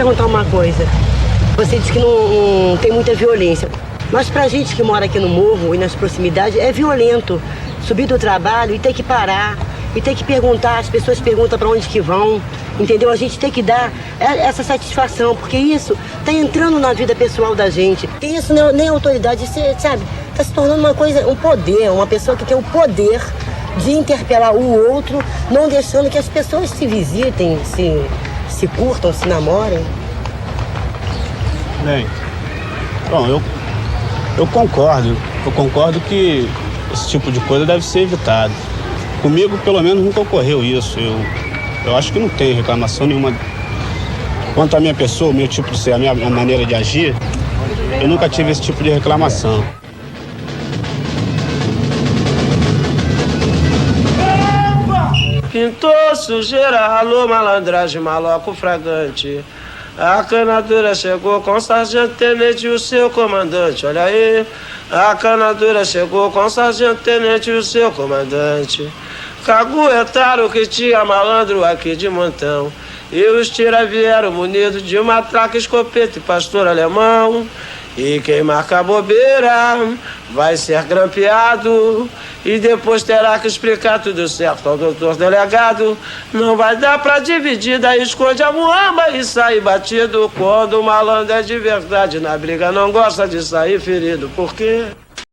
perguntar uma coisa. Você disse que não tem muita violência. Mas pra gente que mora aqui no morro e nas proximidades, é violento subir do trabalho e ter que parar, e ter que perguntar, as pessoas perguntam pra onde que vão, entendeu? A gente tem que dar essa satisfação, porque isso tá entrando na vida pessoal da gente. E isso não é nem autoridade, isso, sabe? Tá se tornando uma coisa, um poder, uma pessoa que tem o poder de interpelar o outro, não deixando que as pessoas se visitem, se curtam, se namorem. Bem, bom, eu concordo. Eu concordo que esse tipo de coisa deve ser evitado. Comigo, pelo menos, nunca ocorreu isso. Eu acho que não tem reclamação nenhuma. Quanto à minha pessoa, o meu tipo de ser, a minha maneira de agir, eu nunca tive esse tipo de reclamação. Pintou sujeira, ralou malandragem, maloco fragante. A canadura chegou com o sargento tenente e o seu comandante. Olha aí, a canadura chegou com o sargento tenente e o seu comandante. Caguetaram que tinha malandro aqui de montão. E os tira vieram munidos de matraca, escopeta e pastor alemão. E quem marca bobeira vai ser grampeado e depois terá que explicar tudo certo ao doutor delegado. Não vai dar pra dividir, daí esconde a muamba e sai batido. Quando o malandro é de verdade na briga, não gosta de sair ferido. Por quê?